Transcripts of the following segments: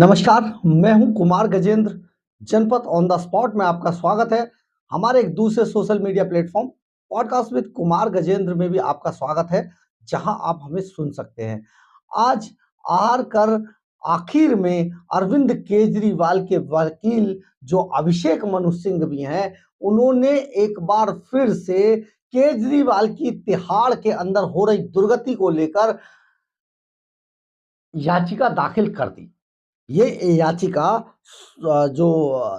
नमस्कार, मैं हूं कुमार गजेंद्र। जनपद ऑन द स्पॉट में आपका स्वागत है। हमारे एक दूसरे social media platform podcast with Kumar Gajendra में भी आपका स्वागत है, जहां आप हमें सुन सकते हैं। आज आर कर आखिर में अरविंद केजरीवाल के वकील जो अभिषेक मनु सिंह भी हैं, उन्होंने एक बार फिर से केजरीवाल की तिहाड़ के अंदर हो रही दुर्गति को लेकर याचिका दाखिल कर दी। ये याचिका जो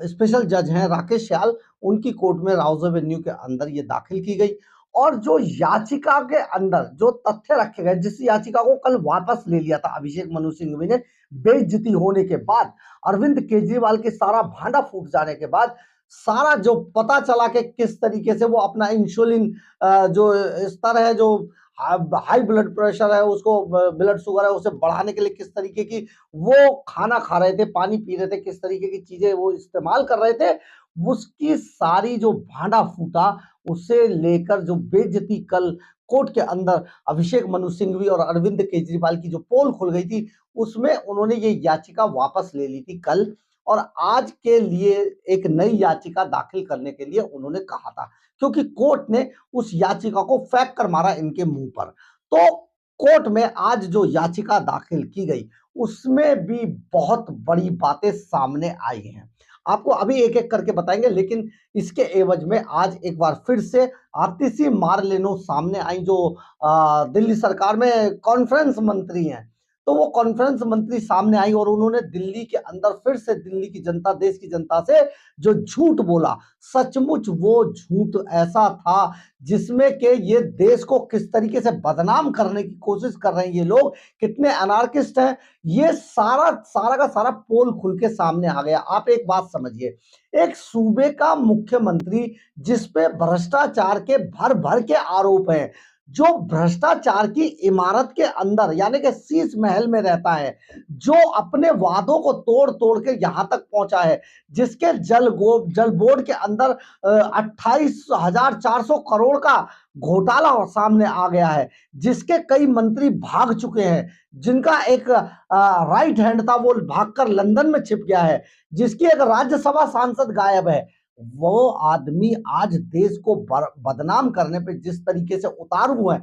स्पेशल जज हैं राकेश श्याल, उनकी कोर्ट में राउज एवेन्यू के अंदर ये दाखिल की गई। और जो याचिका के अंदर जो तथ्य रखे गए, जिस याचिका को कल वापस ले लिया था अभिषेक मनु सिंघवी ने, बेइज्जती होने के बाद, अरविंद केजरीवाल के सारा भांडा फूट जाने के बाद, सारा जो पता चला कि किस तरीके से वो अपना इंसुलिन जो स्तर है, जो हाई ब्लड प्रेशर है, उसको ब्लड शुगर है, उसे बढ़ाने के लिए किस तरीके की वो खाना खा रहे थे, पानी पी रहे थे, किस तरीके की चीजें वो इस्तेमाल कर रहे थे, उसकी सारी जो भांडा फूटा, उसे लेकर जो बेइज्जती कल कोर्ट के अंदर अभिषेक मनु सिंघवी और अरविंद केजरीवाल की जो पोल खुल गई थी, उसमें उन्होंने ये याचिका वापस ले ली थी कल। और आज के लिए एक नई याचिका दाखिल करने के लिए उन्होंने कहा था, क्योंकि कोर्ट ने उस याचिका को फेंक कर मारा इनके मुंह पर। तो कोर्ट में आज जो याचिका दाखिल की गई, उसमें भी बहुत बड़ी बातें सामने आई हैं। आपको अभी एक एक करके बताएंगे, लेकिन इसके एवज में आज एक बार फिर से आतिशी मारलेनो सामने आई, जो दिल्ली सरकार में कॉन्फ्रेंस मंत्री हैं। तो वो कॉन्फ्रेंस मंत्री सामने आई और उन्होंने दिल्ली के अंदर फिर से दिल्ली की जनता, देश की जनता से जो झूठ बोला, सचमुच वो झूठ ऐसा था जिसमें कि ये देश को किस तरीके से बदनाम करने की कोशिश कर रहे हैं ये लोग, कितने अनार्किस्ट हैं, ये सारा सारा का सारा पोल खुल के सामने आ गया। आप एक बात समझिए, एक सूबे का मुख्यमंत्री जिस पे भ्रष्टाचार के भर भर के आरोप हैं, जो भ्रष्टाचार की इमारत के अंदर यानी कि शीश महल में रहता है, जो अपने वादों को तोड़ तोड़ के यहां तक पहुंचा है, जिसके जल बोर्ड के अंदर 28,400 करोड़ का घोटाला सामने आ गया है, जिसके कई मंत्री भाग चुके हैं, जिनका एक राइट हैंड था वो भागकर लंदन में छिप गया है, जिसकी एक राज्यसभा सांसद गायब है, वो आदमी आज देश को बदनाम करने पे जिस तरीके से उतारू है,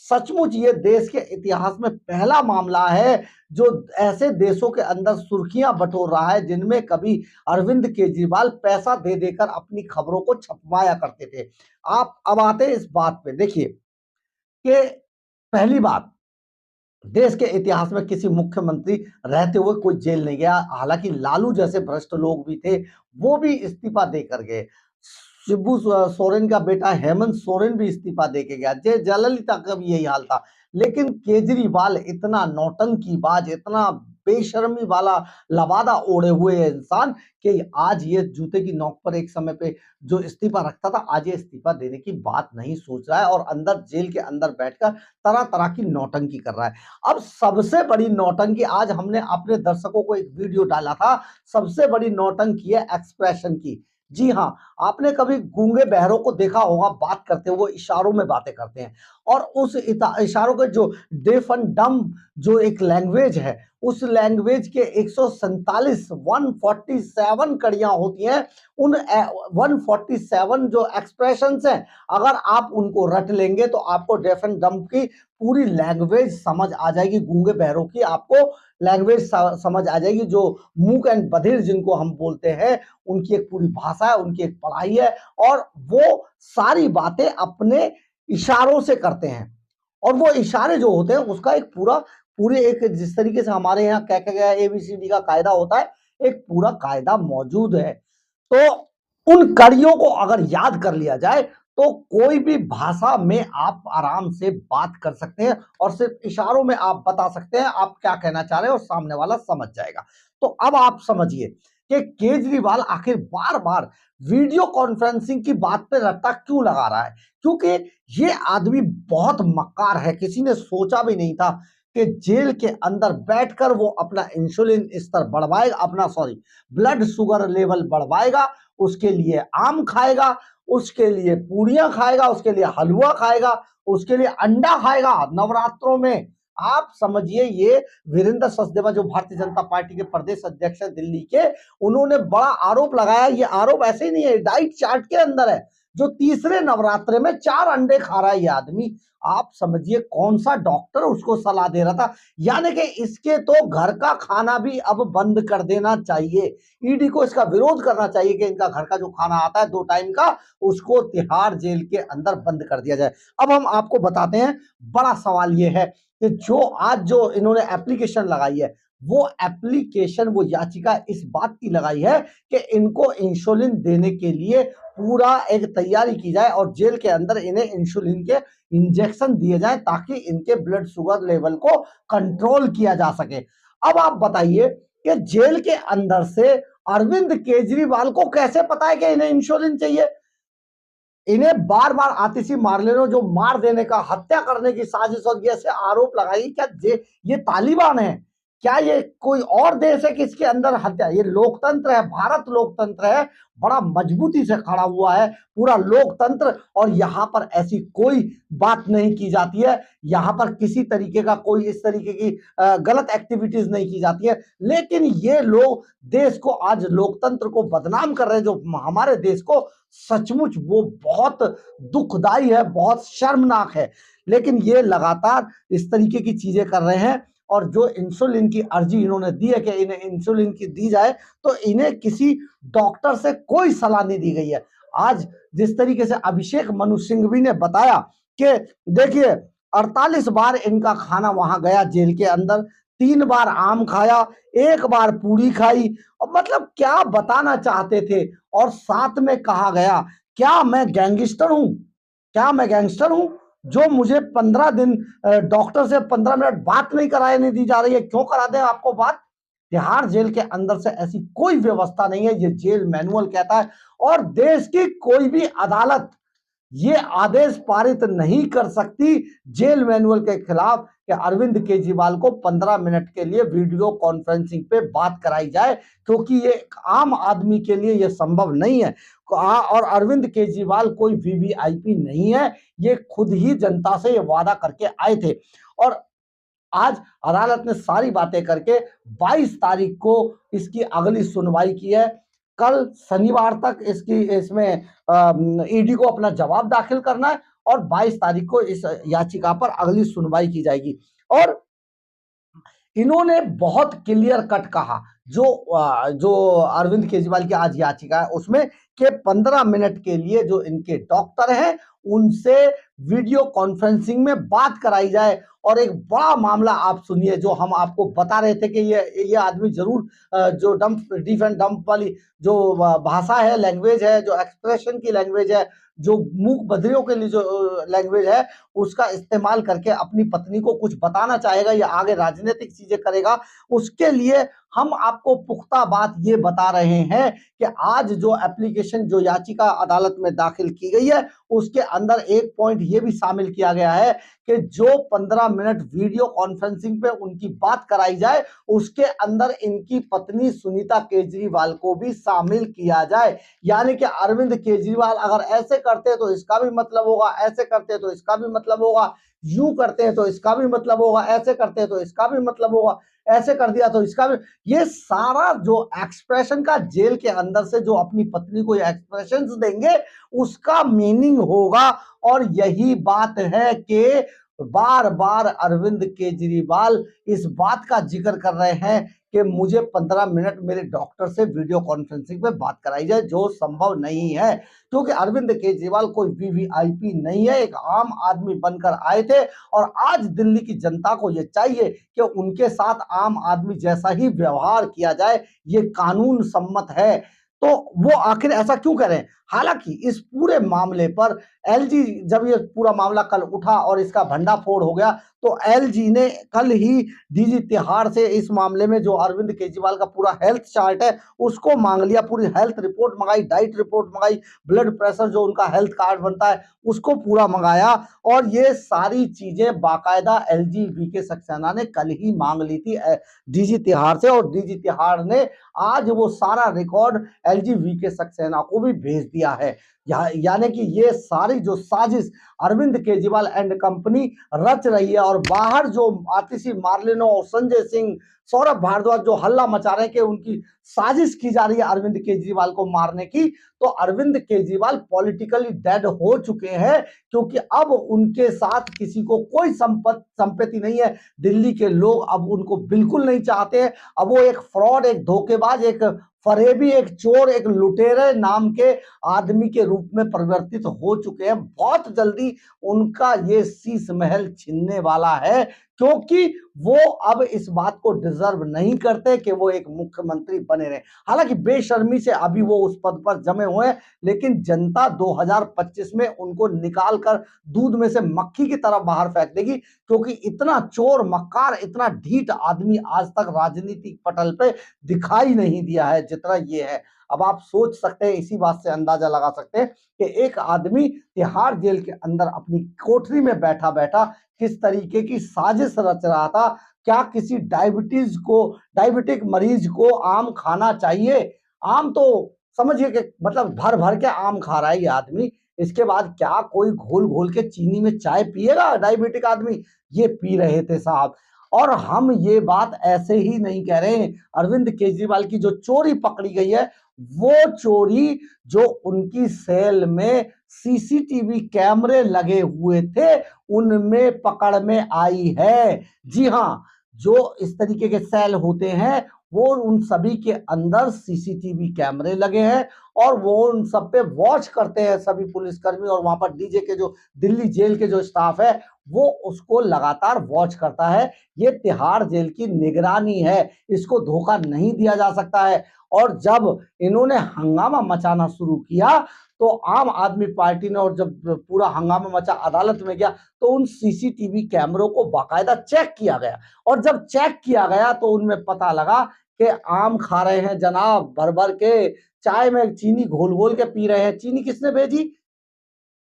सचमुच ये देश के इतिहास में पहला मामला है जो ऐसे देशों के अंदर सुर्खियां बटोर रहा है, जिनमें कभी अरविंद केजरीवाल पैसा दे देकर अपनी खबरों को छपवाया करते थे। आप अब आते हैं इस बात पे, देखिए कि पहली बात, देश के इतिहास में किसी मुख्यमंत्री रहते हुए कोई जेल नहीं गया। हालांकि लालू जैसे भ्रष्ट लोग भी थे, वो भी इस्तीफा देकर गए। शिबू सोरेन का बेटा हेमंत सोरेन भी इस्तीफा देके गया। जयललिता का भी यही हाल था। लेकिन केजरीवाल इतना नौटंकीबाज, इतना बेशर्मी वाला लबादा ओढ़े हुए इंसान कि आज ये जूते की नोक पर एक समय पे जो इस्तीफा रखता था, आज ये इस्तीफा देने की बात नहीं सोच रहा है और अंदर जेल के अंदर बैठकर तरह तरह की नौटंकी कर रहा है। अब सबसे बड़ी नौटंकी, आज हमने अपने दर्शकों को एक वीडियो डाला था, सबसे बड़ी नौटंकी है एक्सप्रेशन की। जी हाँ, आपने कभी गूंगे बहरों को देखा होगा बात करते हुए, वो इशारों में बातें करते हैं, और उस इशारों के जो डेफ एंड डम जो एक लैंग्वेज है, उस लैंग्वेज के 147 147 कड़ियां होती हैं। उन 147 जो एक्सप्रेशंस हैं, अगर आप उनको रट लेंगे तो आपको डेफ एंड डम की पूरी लैंग्वेज समझ आ जाएगी। गूंगे बहरों की आपको लैंग्वेज समझ आ जाएगी। जो मूक एंड बधिर जिनको हम बोलते हैं, उनकी एक पूरी भाषा है, उनकी एक पढ़ाई है, और वो सारी बातें अपने इशारों से करते हैं। और वो इशारे जो होते हैं उसका एक पूरे एक, जिस तरीके से हमारे यहाँ क्या क्या गया ABCD का कायदा होता है, एक पूरा कायदा मौजूद है। तो उन कड़ियों को अगर याद कर लिया जाए तो कोई भी भाषा में आप आराम से बात कर सकते हैं, और सिर्फ इशारों में आप बता सकते हैं आप क्या कहना चाह रहे हैं, और सामने वाला समझ जाएगा। तो अब आप समझिए कि केजरीवाल आखिर बार बार वीडियो कॉन्फ्रेंसिंग की बात पे रट्टा क्यों लगा रहा है, क्योंकि ये आदमी बहुत मक्कार है। किसी ने सोचा भी नहीं था कि जेल के अंदर बैठकर वो अपना इंसुलिन स्तर बढ़वाएगा, अपना ब्लड शुगर लेवल बढ़वाएगा, उसके लिए आम खाएगा, उसके लिए पूड़ियां खाएगा, उसके लिए हलवा खाएगा, उसके लिए अंडा खाएगा। नवरात्रों में आप समझिए, ये वीरेंद्र सचदेवा जो भारतीय जनता पार्टी के प्रदेश अध्यक्ष है दिल्ली के, उन्होंने बड़ा आरोप लगाया। ये आरोप ऐसे ही नहीं है, डाइट चार्ट के अंदर है। जो तीसरे नवरात्रे में 4 अंडे खा रहा है ये आदमी। आप समझिए कौन सा डॉक्टर उसको सलाह दे रहा था। यानी कि इसके तो घर का खाना भी अब बंद कर देना चाहिए। ईडी को इसका विरोध करना चाहिए कि इनका घर का जो खाना आता है 2 टाइम का, उसको तिहाड़ जेल के अंदर बंद कर दिया जाए। अब हम आपको बताते हैं, बड़ा सवाल यह है कि जो आज जो इन्होंने एप्लीकेशन लगाई है, वो एप्लीकेशन, वो याचिका इस बात की लगाई है कि इनको इंसुलिन देने के लिए पूरा एक तैयारी की जाए और जेल के अंदर इन्हें इंसुलिन के इंजेक्शन दिए जाए ताकि इनके ब्लड शुगर लेवल को कंट्रोल किया जा सके। अब आप बताइए कि जेल के अंदर से अरविंद केजरीवाल को कैसे पता है कि इन्हें इंसुलिन चाहिए? इन्हें बार बार आतिशी मार्लेनो जो मार देने का, हत्या करने की साजिश और ये ऐसे आरोप लगाई। क्या ये तालिबान है? क्या ये कोई और देश है कि इसके अंदर हत्या? ये लोकतंत्र है, भारत लोकतंत्र है, बड़ा मजबूती से खड़ा हुआ है पूरा लोकतंत्र, और यहां पर ऐसी कोई बात नहीं की जाती है। यहां पर किसी तरीके का कोई इस तरीके की गलत एक्टिविटीज नहीं की जाती है। लेकिन ये लोग देश को, आज लोकतंत्र को बदनाम कर रहे हैं, जो हमारे देश को सचमुच वो बहुत दुखदाई है, बहुत शर्मनाक है। लेकिन ये लगातार इस तरीके की चीजें कर रहे हैं। और जो इंसुलिन की अर्जी इन्होंने दी है कि इन्हें इंसुलिन की दी जाए, तो इन्हें किसी डॉक्टर से कोई सलाह नहीं दी गई है। आज जिस तरीके से अभिषेक मनु सिंघवी ने बताया कि देखिए 48 बार इनका खाना वहां गया जेल के अंदर, 3 बार आम खाया, 1 बार पूरी खाई, और मतलब क्या बताना चाहते थे। और साथ में कहा गया, क्या मैं गैंगस्टर हूं? क्या मैं गैंगस्टर हूं जो मुझे 15 दिन डॉक्टर से 15 मिनट बात नहीं कराए नहीं दी जा रही है? क्यों करा दें आपको बात? तिहाड़ जेल के अंदर से ऐसी कोई व्यवस्था नहीं है, ये जेल मैनुअल कहता है। और देश की कोई भी अदालत ये आदेश पारित नहीं कर सकती जेल मैनुअल के खिलाफ कि अरविंद केजरीवाल को 15 मिनट के लिए वीडियो कॉन्फ्रेंसिंग पे बात कराई जाए, क्योंकि ये आम आदमी के लिए ये संभव नहीं है। और अरविंद केजरीवाल कोई वीवीआईपी नहीं है, ये खुद ही जनता से ये वादा करके आए थे। और आज अदालत ने सारी बातें करके 22 तारीख को इसकी अगली सुनवाई की है। कल शनिवार तक इसमें ईडी को अपना जवाब दाखिल करना है और 22 तारीख को इस याचिका पर अगली सुनवाई की जाएगी। और इन्होंने बहुत क्लियर कट कहा, जो अरविंद केजरीवाल की आज याचिका है उसमें, कि 15 मिनट के लिए जो इनके डॉक्टर हैं उनसे वीडियो कॉन्फ्रेंसिंग में बात कराई जाए। और एक बड़ा मामला आप सुनिए, जो हम आपको बता रहे थे कि ये आदमी जरूर जो डीफ एंड डंप वाली जो भाषा है, लैंग्वेज है, जो एक्सप्रेशन की लैंग्वेज है, जो मूक बधिरों के लिए जो लैंग्वेज है, उसका इस्तेमाल करके अपनी पत्नी को कुछ बताना चाहेगा या आगे राजनीतिक चीजें करेगा। उसके लिए हम आपको पुख्ता बात ये बता रहे हैं कि आज जो एप्लीकेशन, जो याचिका अदालत में दाखिल की गई है, उसके अंदर एक पॉइंट ये भी शामिल किया गया है कि जो 15 मिनट वीडियो कॉन्फ्रेंसिंग पे उनकी बात कराई जाए, उसके अंदर इनकी पत्नी सुनीता केजरीवाल को भी शामिल किया जाए। यानी कि अरविंद केजरीवाल अगर ऐसे करते हैं तो इसका भी मतलब होगा, ऐसे करते हैं तो इसका भी मतलब होगा, यूं करते हैं तो इसका भी मतलब होगा, ऐसे करते हैं तो इसका भी मतलब होगा, ऐसे कर दिया तो इसका भी। ये सारा जो एक्सप्रेशन का जेल के अंदर से जो अपनी पत्नी को ये एक्सप्रेशंस देंगे, उसका मीनिंग होगा। और यही बात है कि बार बार अरविंद केजरीवाल इस बात का जिक्र कर रहे हैं कि मुझे 15 मिनट मेरे डॉक्टर से वीडियो कॉन्फ्रेंसिंग पे बात कराई जाए, जो संभव नहीं है, क्योंकि अरविंद केजरीवाल कोई वीवीआईपी नहीं है, एक आम आदमी बनकर आए थे। और आज दिल्ली की जनता को यह चाहिए कि उनके साथ आम आदमी जैसा ही व्यवहार किया जाए, ये कानून सम्मत है। तो वो आखिर ऐसा क्यों करें? हालांकि इस पूरे मामले पर एलजी, जब ये पूरा मामला कल उठा और इसका भंडाफोड़ हो गया, तो एलजी ने कल ही डीजी तिहाड़ से इस मामले में जो अरविंद केजरीवाल का पूरा हेल्थ चार्ट है उसको मांग लिया, पूरी हेल्थ रिपोर्ट मंगाई, डाइट रिपोर्ट मंगाई, ब्लड प्रेशर जो उनका हेल्थ कार्ड बनता है उसको पूरा मंगाया। और ये सारी चीजें बाकायदा एलजी वीके सक्सेना ने कल ही मांग ली थी डीजी तिहाड़ से, और डीजी तिहाड़ ने आज वो सारा रिकॉर्ड एलजी वीके सक्सेना को भी भेज दिया है। यानी कि ये सारी जो साजिश अरविंद केजरीवाल एंड कंपनी रच रही है, और बाहर जो आतिशी मार्लेनो और संजय सिंह, सौरभ भारद्वाज जो हल्ला मचा रहे हैं कि उनकी साजिश की जा रही है अरविंद केजरीवाल को मारने की, तो अरविंद केजरीवाल पॉलिटिकली डेड हो चुके हैं, क्योंकि अब उनके साथ किसी को कोई संपत्ति नहीं है। दिल्ली के लोग अब उनको बिल्कुल नहीं चाहते हैं। अब वो एक फ्रॉड, एक धोखेबाज, एक फरेबी, एक चोर, एक लुटेरे नाम के आदमी के रूप में परिवर्तित हो चुके हैं। बहुत जल्दी उनका ये शीश महल छिनने वाला है, क्योंकि वो अब इस बात को डिजर्व नहीं करते कि वो एक मुख्यमंत्री बने रहे। हालांकि बेशर्मी से अभी वो उस पद पर जमे हुए हैं, लेकिन जनता 2025 में उनको निकाल कर दूध में से मक्खी की तरफ बाहर फेंक देगी, क्योंकि इतना चोर मक्कार, इतना ढीठ आदमी आज तक राजनीतिक पटल पे दिखाई नहीं दिया है जितना ये है। अब आप सोच सकते हैं, इसी बात से अंदाजा लगा सकते हैं कि एक आदमी तिहाड़ जेल के अंदर अपनी कोठरी में बैठा बैठा किस तरीके की साजिश रच रहा था। क्या किसी डायबिटिक मरीज को आम खाना चाहिए? आम तो समझिए कि मतलब भर भर के आम खा रहा है ये आदमी। इसके बाद क्या कोई घोल घोल के चीनी में चाय पिएगा डायबिटिक आदमी? ये पी रहे थे साहब। और हम ये बात ऐसे ही नहीं कह रहे हैं। अरविंद केजरीवाल की जो चोरी पकड़ी गई है, वो चोरी जो उनकी सेल में सीसीटीवी कैमरे लगे हुए थे उनमें पकड़ में आई है। जी हाँ, जो इस तरीके के सेल होते हैं वो उन सभी के अंदर सीसीटीवी कैमरे लगे हैं, और वो उन सब पे वॉच करते हैं सभी पुलिसकर्मी, और वहां पर डीजे के जो दिल्ली जेल के जो स्टाफ है वो उसको लगातार वॉच करता है। ये तिहाड़ जेल की निगरानी है, इसको धोखा नहीं दिया जा सकता है। और जब इन्होंने हंगामा मचाना शुरू किया तो आम आदमी पार्टी ने, और जब पूरा हंगामा मचा अदालत में गया तो उन सीसीटीवी कैमरों को बाकायदा चेक किया गया, और जब चेक किया गया तो उनमें पता लगा कि आम खा रहे हैं जनाब भर भर के, चाय में चीनी घोल घोल के पी रहे हैं। चीनी किसने भेजी?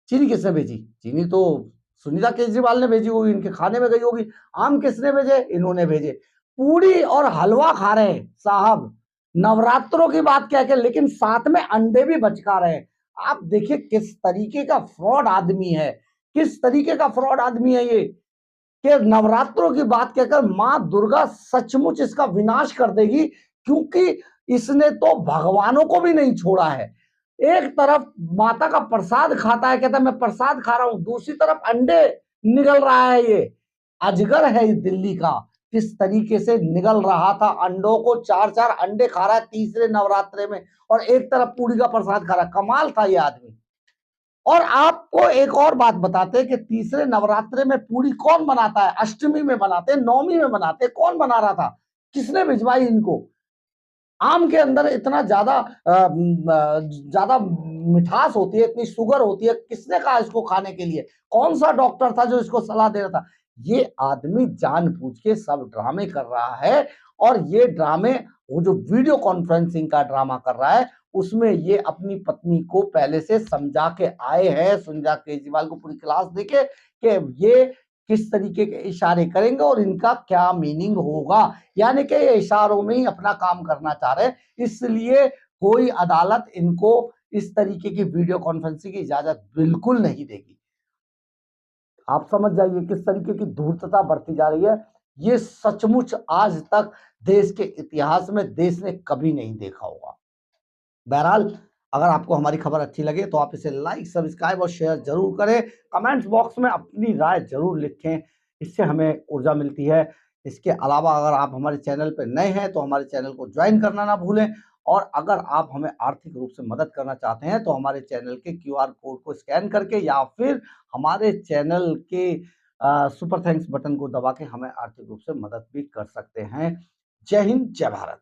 चीनी किसने भेजी? चीनी तो सुनीता केजरीवाल ने भेजी होगी, इनके खाने में गई होगी। आम किसने भेजे? इन्होंने भेजे। पूरी और हलवा खा रहे हैं साहब, नवरात्रों की बात कह के, लेकिन साथ में अंडे भी बचका रहे हैं। आप देखिए किस तरीके का फ्रॉड आदमी है, किस तरीके का फ्रॉड आदमी है ये, कि नवरात्रों की बात कहकर मां दुर्गा सचमुच इसका विनाश कर देगी, क्योंकि इसने तो भगवानों को भी नहीं छोड़ा है। एक तरफ माता का प्रसाद खाता है, कहता है मैं प्रसाद खा रहा हूं, दूसरी तरफ अंडे निगल रहा है। ये अजगर है इस दिल्ली का, किस तरीके से निगल रहा था अंडों को, 4-4 अंडे खा रहा है तीसरे नवरात्रे में, और एक तरफ पूरी का प्रसाद खा रहा है। कमाल था ये आदमी। और आपको एक और बात बताते हैं कि तीसरे नवरात्रे में पूरी कौन बनाता है? अष्टमी में बनाते हैं, नवमी में बनाते हैं। कौन बना रहा था? किसने भिजवाई इनको? आम के अंदर इतना ज्यादा मिठास होती है, इतनी शुगर होती है, किसने कहा इसको खाने के लिए? कौन सा डॉक्टर था जो इसको सलाह दे रहा था? ये आदमी जानबूझ के सब ड्रामे कर रहा है, और ये ड्रामे, वो जो वीडियो कॉन्फ्रेंसिंग का ड्रामा कर रहा है उसमें ये अपनी पत्नी को पहले से समझा के आए हैं, सुनीता केजरीवाल को पूरी क्लास देके, कि ये किस तरीके के इशारे करेंगे और इनका क्या मीनिंग होगा। यानी कि ये इशारों में ही अपना काम करना चाह रहे हैं, इसलिए कोई अदालत इनको इस तरीके की वीडियो कॉन्फ्रेंसिंग की इजाजत बिल्कुल नहीं देगी। आप समझ जाइए किस तरीके की धूर्तता बढ़ती जा रही है। ये सचमुच आज तक देश के इतिहास में देश ने कभी नहीं देखा होगा। बहरहाल, अगर आपको हमारी खबर अच्छी लगे तो आप इसे लाइक, सब्सक्राइब और शेयर जरूर करें। कमेंट्स बॉक्स में अपनी राय जरूर लिखें, इससे हमें ऊर्जा मिलती है। इसके अलावा अगर आप हमारे चैनल पर नए हैं तो हमारे चैनल को ज्वाइन करना ना भूलें, और अगर आप हमें आर्थिक रूप से मदद करना चाहते हैं तो हमारे चैनल के QR कोड को स्कैन करके, या फिर हमारे चैनल के सुपर थैंक्स बटन को दबा के हमें आर्थिक रूप से मदद भी कर सकते हैं। जय हिंद, जय भारत।